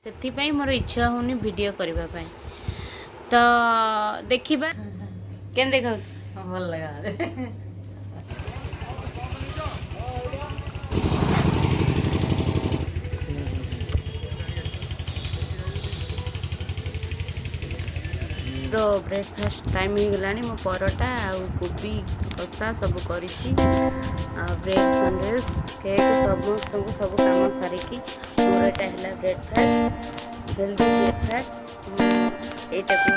से मोर इच्छा होनी वीडियो करबा पाई तो देखिबा केन देखा भल लगा ब्रेकफास्ट टाइम हो गलानी मो परोटा आ कोबी कषा सब करिछि ब्रेड सैंडविच केक सब काम सारिकी मोर एटा हला ब्रेकफास्ट हेल्दी ब्रेकफास्ट एटा को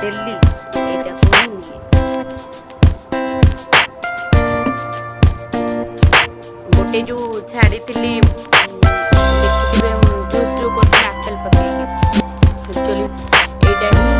डेली एटा को गोटे जो छाड़ी थिली देखिबे जूस जो करते एप्पल पकेके एक्चुअली एटा ही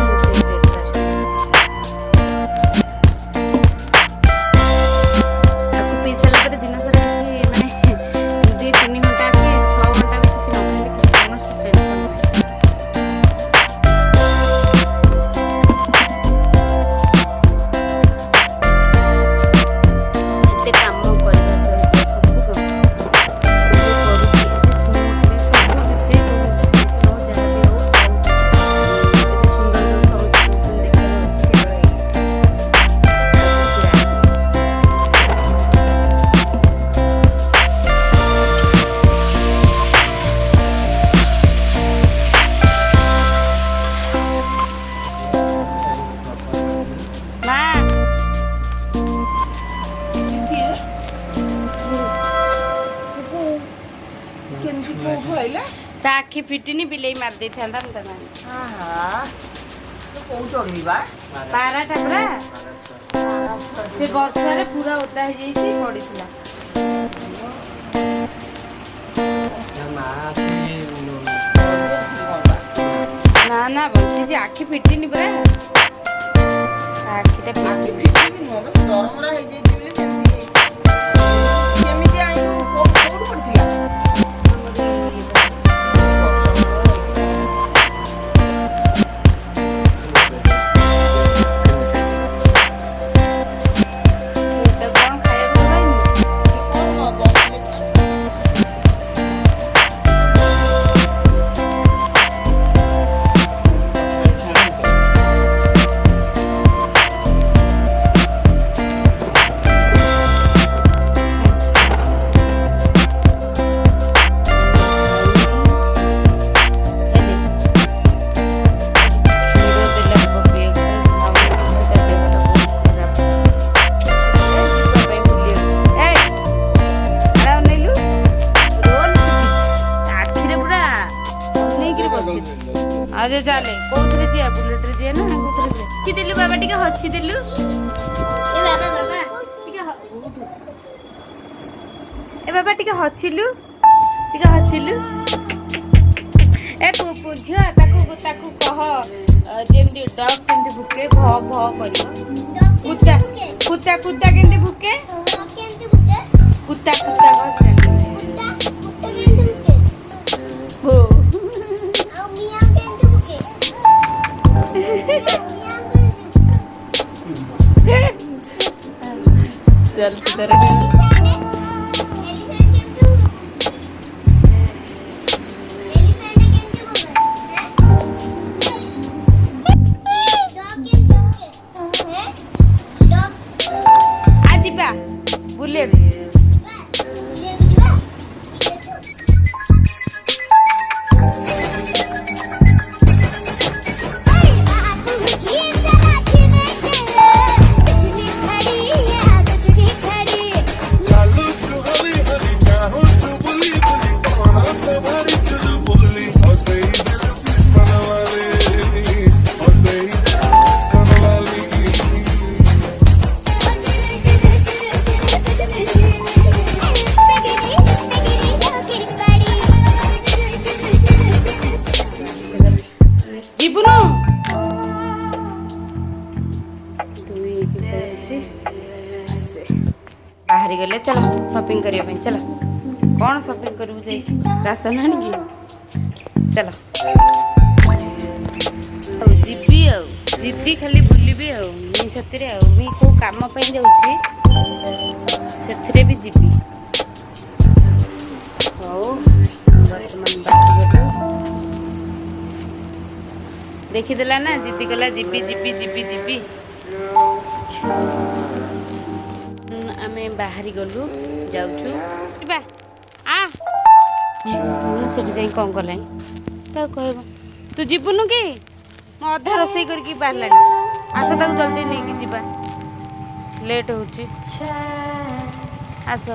आखि फिटिनी बिले मार दे था पारा टापरा से वर्षा रे पूरा ओदा हो जाई पड़ी ना ना बोलती जे आखि फिटिनी बरा आखि फिटिनी मो दरमरा हो जाई बिले सेमती केमिति आई को पड़थिला अरे चले कोथरे दिया बुलेट रे दिया ना कोथरे दिया कि दिलु बाबा टिके हछि दिलु ए बाबा टिके हछिलु टिके हछिलु ए पुपु झिया ताकू कह जेमदी डॉग केंदी भुके भ भ करियो कुत्ता केंदी भुके कुत्ता कहस हो चल किधर आज बा बुले बाहरी गले चलो शॉपिंग करने चलो कौन शॉपिंग करू जे राशन आनी की चलो जीबी खाली बुलबी मुझे को काम जाऊँगी से भी जीबी हौ बर्तमान बाकी ଦେଖିଦେଲା ନା ଜିଦି କଲା ଯିବି ଯିବି ଯିବି ଯିବି। ଆମେ ବାହାରି ଗଲୁ ଯାଉଛୁ ଯିବା ଆ ସେଠି ଯାଇ କ'ଣ କଲାଣି ତାକୁ କହିବ ତୁ ଯିବୁନୁ କି ମୁଁ ଅଧା ରୋଷେଇ କରିକି ବାହାରିଲାଣି ଆସ ତାକୁ ଜଲ୍ଦି ନେଇକି ଯିବା ଲେଟ୍ ହେଉଛି ଆସ।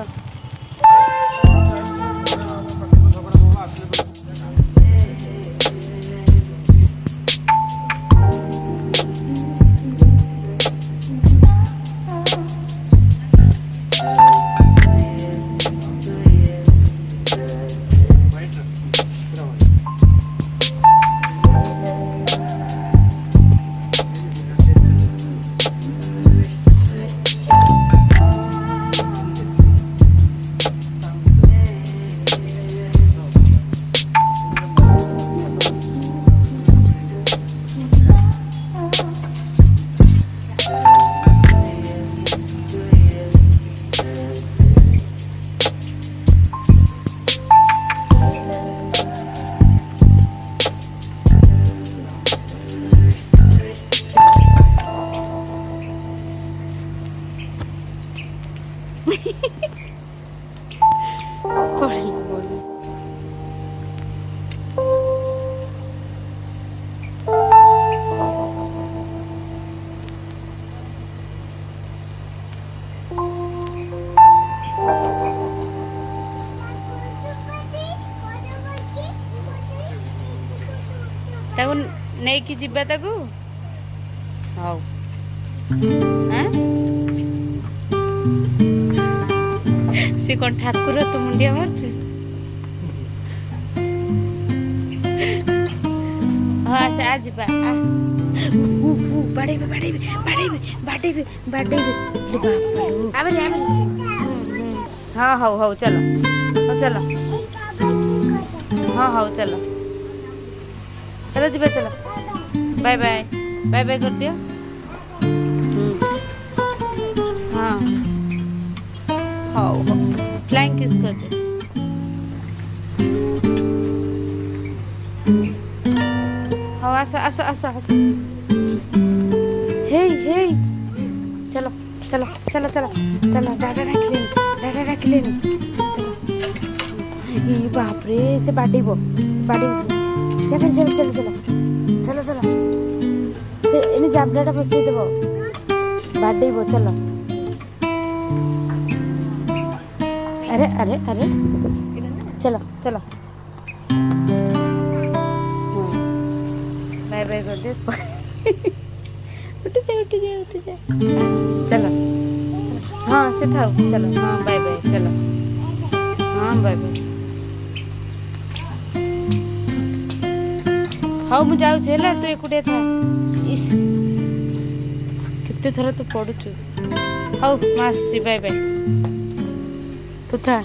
ତାକୁ ନେଇକି ଯିବା ତାକୁ ହଉ ସେ କ'ଣ ଠାକୁର ତୁ ମୁଣ୍ଡିଆ ମାରୁଛୁ ହଁ ଆସ ଆ ଯିବା ବାଡ଼େଇବେ ବାଡ଼େଇବେ ବାଡ଼େଇବେ ବାଡ଼େଇବେ ବାଡ଼େଇବେ ହଁ ହଉ ହଉ ଚାଲ ହଉ ଚାଲ ହଁ ହଉ ଚାଲ चलो जी चलो बाय बाय बाय बाय कर दियो हाँ हो फ्लाइंग किस कर दे हाँ आसो आसो आसो आसो हे हे चलो चलो चलो चलो चलो डाडा रख लेनी ये बाप रे से बाड़ीबो चलो चलो चलो चलो चलो चलो से इन्हें जाबड़ाटा बसई देव बाड़ेब चलो अरे अरे अरे चलो चलो बाय बाय कर दे उठ जा उठ जा उठ जा चलो हाँ से था चलो हाँ बाय बाय चलो हाँ बाय बाय हाँ मुझे जाऊँ तू एकुटिया था इस केते थर तू पढ़ुचु हाँ मास बाय बाय तू था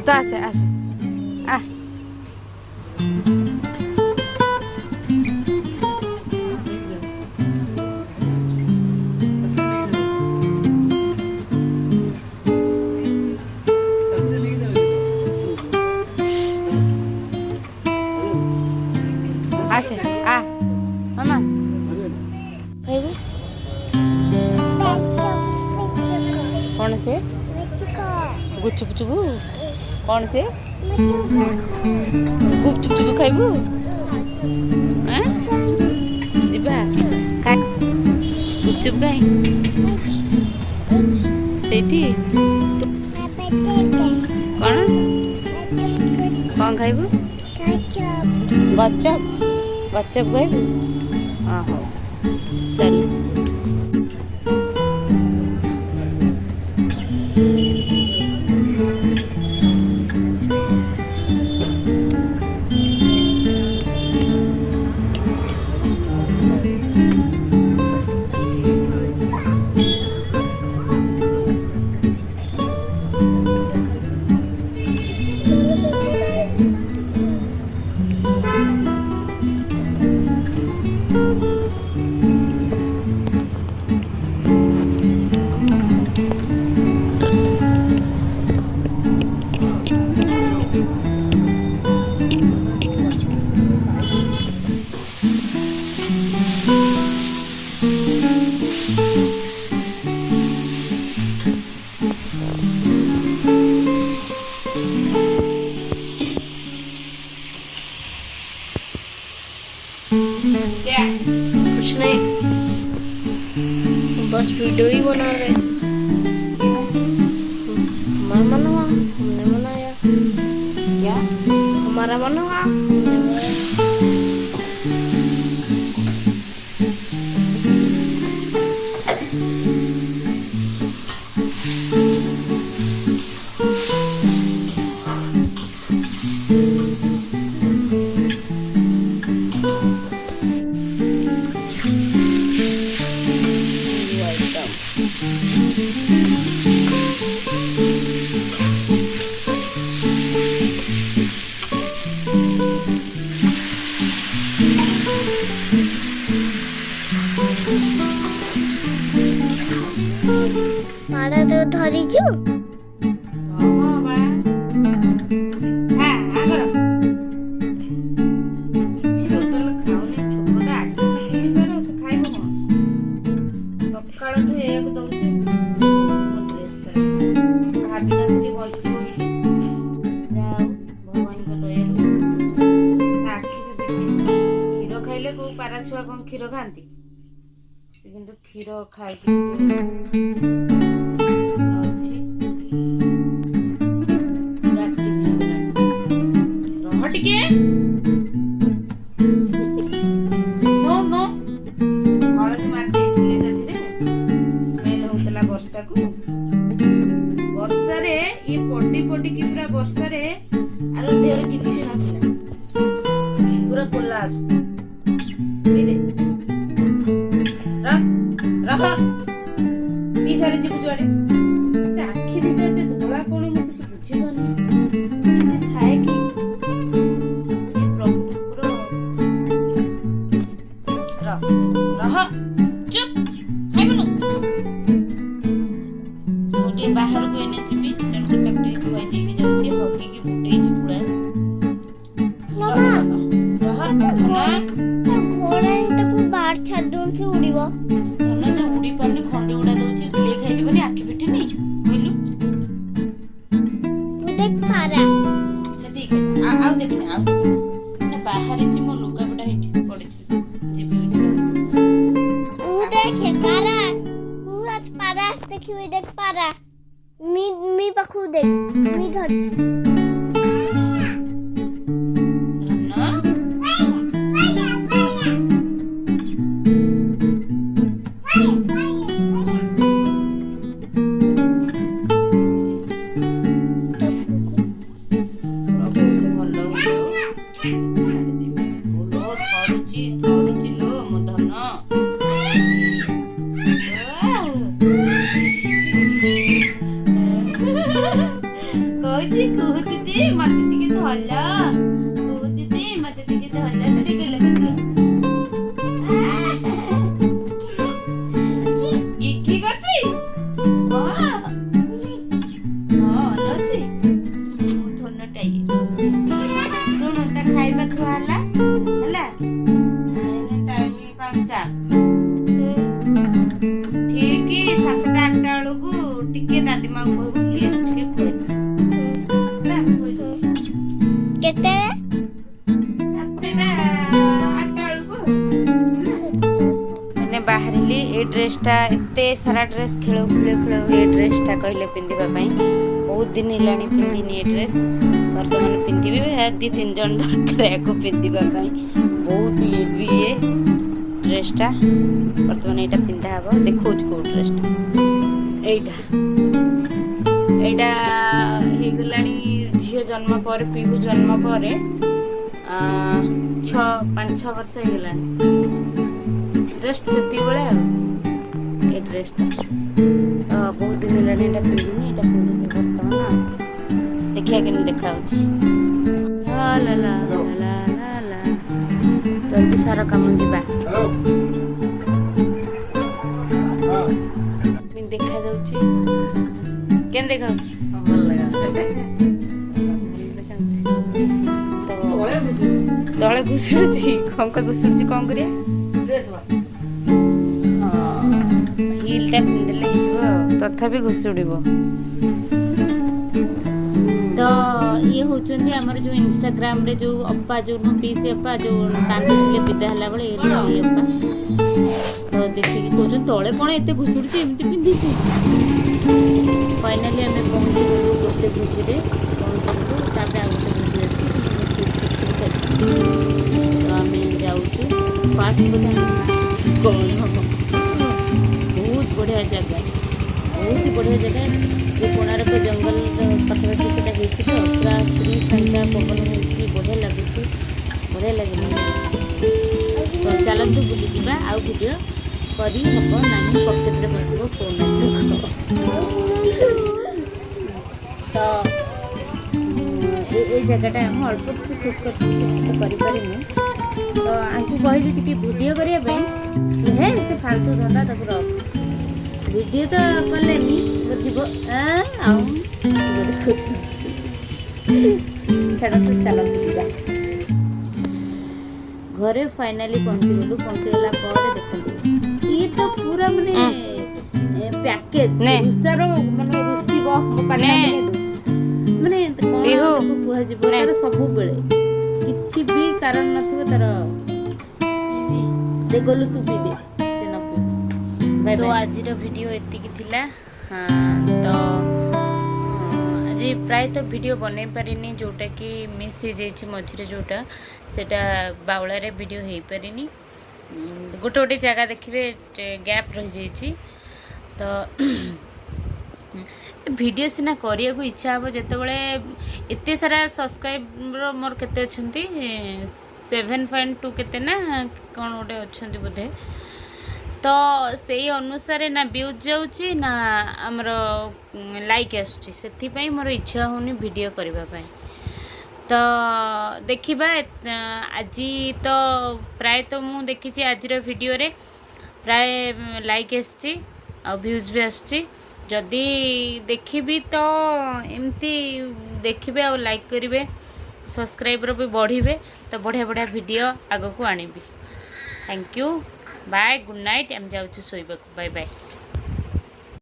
तो आसे आसे आ आसे आ मामा खाइबू कौन से गुपचुप चुबू कौन से गुपचुप चुबू खाइबू जीवा गुपचुप खाई सेठी कौन कौन खाइबू गचप गचप खाइबू हाँ हौ चल रे हमारा मन हुआ हमने मनाया, क्या हमारा मन हुआ हमने मनाया। मारा तो धरी जो ହଁ ବା ଆଗର କିଛି ଟୋଟାଲ ଖାଉନି ଛୋଟଟା ଆଜି ତାର ସେ ଖାଇବ କଣ ସକାଳଠୁ ଏଇଆକୁ ଦଉଛି ଡ୍ରେସ୍ ଭାବିନଥିଲି ବଇଛି ବୋଲି ଯାହା ହଉ ଭଗବାନଙ୍କ ଦୟାରୁ ତା ଆଖିରେ ଦେଖିନି କ୍ଷୀର ଖାଇଲେ କୋଉ ପାରା ଛୁଆ କଣ କ୍ଷୀର ଖାଆନ୍ତି ସେ କିନ୍ତୁ କ୍ଷୀର ଖାଇକି ଟିକେ ଅଛି ପୁରା ଆକ୍ଟିଭ ହେଇଗଲାଣି ରହ ଟିକେ नो नो ହଳଦୀ ମାରି ଦେଇଥିଲେ ରାତିରେ ସ୍ମେଲ ହଉଥିଲା ବର୍ଷାକୁ ବର୍ଷାରେ ଇଏ ପଡି ପଡିକି ପୁରା ବର୍ଷାରେ ଆର ଦେହରେ କିଛି ନଥିଲା ପୁରା କୋଲାପ୍ସ ରହ ପିସାରେ ଯିବୁ ଯୁଆଡେ ସେ ଆଖି ଦିଟା ଏତେ ଧଳା କଣ ମୁଁ କିଛି ବୁଝିପାରୁନି କିଛି ଥାଏ କି ଏ ପ୍ରଭୁ ଠାକୁର ରହ ଚୁପ୍ ଖାଇବୁନୁ ମୁଁ ଟିକେ ବାହାରକୁ ଏନେ ଯିବି ତେଣୁକରି ତାକୁ ଟିକେ ଧୁଆଇ ଦେଇକି ଯାଉଛି ହଗିକି ଫୁଟେଇଛି ପୁରା ରହ ଘୋड़ा ତାକୁ ବାହାର ଛାଡି ଦଉନ ସେ ଉଡିବ ଧନ ସେ ଉଡି ପାରୁନି ଖଣ୍ଡେ ଉଡା ଦଉଛି କିଏ ଖାଇଯିବନି ଆଖି ଫିଟିନି କହିଲୁ ତୁ ଦେଖ ପାରା ସେତିକି ଆଉ ଦେବିନି ଆଉ ଦେବିନି ମାନେ ବାହାରିଛି ମୋ ଲୁଗାପଟା ଏଇଠି ପଡିଛି ଯିବି ତୁ ଦେଖେ ପାରା ତୁ ଆজ ପାରା ଆସ ଦେଖିବି ଦେଖ ପାରା मी ପାଖକୁ ଦେଖ मी ଧରିଛି କହୁଛି କୁହୁତି ମତେ ଟିକେ ଧଲ କୁହୁତି ମତେ ଟିକେ ଧଲ ଟିକେ ଲାଗିଲା କି କରୁଛି ହଁ ଅଛି ମୁଁ ଧନଟା ଇଏ ଶୁଣୁ ତା ଖାଇବା ଥୁଆ ହେଲା ଟାଇମ 5ଟା ଠିକ 7ଟା 8ଟା ବେଳକୁ ଟିକେ ଦାଦି ମାକୁ କହିବୁ ପ୍ଲିଜ ଟିକେ ଖୁଆଇ କେତେ ବାହାରିଲି ଏ ଡ୍ରେସଟା ଏତେ ସାରା ଡ୍ରେସ ଖେଳ ଏ ଡ୍ରେସଟା କହିଲେ ପିନ୍ଧିବା ପାଇଁ ବହୁତ ଦିନ ହେଲାଣି ପିନ୍ଧିନି ଏ ଡ୍ରେସ ବର୍ତ୍ତମାନ ପିନ୍ଧିବି 2-3 ଜଣ ଦରକାର ୟାକୁ ପିନ୍ଧିବା ପାଇଁ ବହୁତ ହେଭି ଏ ଡ୍ରେସଟା ବର୍ତ୍ତମାନ ଏଇଟା ପିନ୍ଧା ହବ ଦେଖଉଛି କୋଉ ଡ୍ରେସଟା ଏଇଟା ହେଇଗଲାଣି ଝିଅ ଜନ୍ମ ପରେ ପିହୁ ଜନ୍ମ ପରେ 5-6 ବର୍ଷ ହେଇଗଲାଣି ଜଷ୍ଟ ସେତିକିବେଳେ ଆଉ ଏ ଡ୍ରେସଟା ବହୁତ ଦିନ ହେଲାଣି ଏଇଟା ପିନ୍ଧିନି ଏଇଟା ପିନ୍ଧିନି ବର୍ତ୍ତମାନ ଦେଖିବା କେମିତି ଦେଖାଯାଉଛି ଜଲ୍ଦି ସାର କାମ ଯିବା ଦେଖାଯାଉଛି କେମିତି ଦେଖାଯାଉଛି ଭଲ ଲାଗା ତଳେ ଘୁଷୁରୁଛି କଙ୍କ ଘୁଷୁରୁଛି କଣ କରିବା ହିଲ୍ଟା ପିନ୍ଧିଲେ ହେଇଯିବ ତଥାପି ଘୁଷୁଡ଼ିବ ତ ଇଏ ହଉଛନ୍ତି ଆମର ଯୋଉ ଇନଷ୍ଟାଗ୍ରାମରେ ଯୋଉ ଅପା ଯୋଉ ପିସି ଅପା ଯୋଉ କାନ୍ଦୁଥିଲେ ବିଦା ହେଲା ବେଳେ ଇଏ ଅପା ତ ଦେଖିକି କହୁଛନ୍ତି ତଳେ କ'ଣ ଏତେ ଘୁଷୁରୁଛି ଏମିତି ପିନ୍ଧିଛୁ। ଫାଇନାଲି ଆମେ ପହଞ୍ଚିଗଲୁ ଗୋଟେ ଭୋଜିରେ ପହଞ୍ଚିଗଲୁ, ତାପରେ ଆଉ ଗୋଟେ ଭୋଜି ଅଛି କିନ୍ତୁ କିଛି ତ ଆମେ ଯାଉଛୁ। ଫାଷ୍ଟ ବୋଧେ କ'ଣ ହବ, ବହୁତ ବଢ଼ିଆ ଜାଗା, ବହୁତ ବଢ଼ିଆ ଜାଗା। ଯେଉଁ କୋଣାର୍କ ଜଙ୍ଗଲ ପାଖାପାଖି ସେଇଟା ହେଇଛି ତ, ପୁରା ଫ୍ରି ଥଣ୍ଡା ପବନ ହେଉଛି, ବଢ଼ିଆ ଲାଗୁଛି, ବଢ଼ିଆ ଲାଗିଲା। ତ ଚାଲନ୍ତୁ ବୁଲିଯିବା। ଆଉ ଭିଡ଼ିଓ କରି ହେବ ନାହିଁ, ପକେଟରେ ବସିବ ଫୋନ୍। ତ ଏଇ ଜାଗାଟା ମୁଁ ଅଳ୍ପ କିଛି ସୁଟ୍ କରିଛି, କିଛି ତ କରିପାରିନି। ତ ଆଙ୍କୁ କହିଲି ଟିକେ ଭିଡ଼ିଓ କରିବା ପାଇଁ, ହେ ସେ ଫାଲତୁ ଧନ୍ଦା ତାକୁ ରଖ, ଭିଡ଼ିଓ ତ କଲେନି ଯିବ ଆଉ ଦେଖୁଛୁ। ଛାଡ଼ନ୍ତୁ, ଚାଲନ୍ତୁ ଯିବା। ଘରେ ଫାଇନାଲି ପହଞ୍ଚିଗଲୁ। ପହଞ୍ଚିଗଲା ପରେ ଦେଖନ୍ତୁ, ଇଏ ତ ପୁରା ମାନେ ପ୍ୟାକେଜ ରୁଷାର ମାନେ ରୁଷିବ ମୋ ପାଖରେ ମାନେ କ'ଣ ତାକୁ କୁହାଯିବ, ତାର ସବୁବେଳେ କିଛି ବି କାରଣ ନଥିବ ତାର ଗଲୁ ତୁ ବି ଦେ ସେ ନ ପିଉ। ସୋ ଆଜିର ଭିଡ଼ିଓ ଏତିକି ଥିଲା। ତ ଆଜି ପ୍ରାୟତଃ ଭିଡ଼ିଓ ବନେଇ ପାରିନି, ଯେଉଁଟାକି ମିସ୍ ହେଇଯାଇଛି ମଝିରେ, ଯେଉଁଟା ସେଇଟା ବାଉଳାରେ ଭିଡ଼ିଓ ହେଇପାରିନି। ଗୋଟେ ଗୋଟେ ଜାଗା ଦେଖିବେ ଗ୍ୟାପ୍ ରହିଯାଇଛି। ତ ଭିଡ଼ିଓ ସିନା କରିବାକୁ ଇଚ୍ଛା ହେବ ଯେତେବେଳେ ଏତେ ସାରା ସବସ୍କ୍ରାଇବର ମୋର କେତେ ଅଛନ୍ତି, 7.2 କେତେ ନା କ'ଣ ଗୋଟେ ଅଛନ୍ତି ବୋଧେ। ତ ସେଇ ଅନୁସାରେ ନା ଭିୟୁଜ୍ ଯାଉଛି ନା ଆମର ଲାଇକ୍ ଆସୁଛି, ସେଥିପାଇଁ ମୋର ଇଚ୍ଛା ହେଉନି ଭିଡ଼ିଓ କରିବା ପାଇଁ। ତ ଦେଖିବା। ଆଜି ତ ପ୍ରାୟତଃ ମୁଁ ଦେଖିଛି ଆଜିର ଭିଡ଼ିଓରେ ପ୍ରାୟ ଲାଇକ୍ ଆସିଛି ଆଉ ଭିୟୁଜ୍ ବି ଆସୁଛି। ଯଦି ଦେଖିବି ତ ଏମିତି ଦେଖିବେ ଆଉ ଲାଇକ୍ କରିବେ, ସବସ୍କ୍ରାଇବର ବି ବଢ଼ିବେ, ତ ବଢ଼ିଆ ବଢ଼ିଆ ଭିଡ଼ିଓ ଆଗକୁ ଆଣିବି। Thank you, bye, good night. ଆମେ ଯାଉଛୁ ଶୋଇବାକୁ। Bye bye.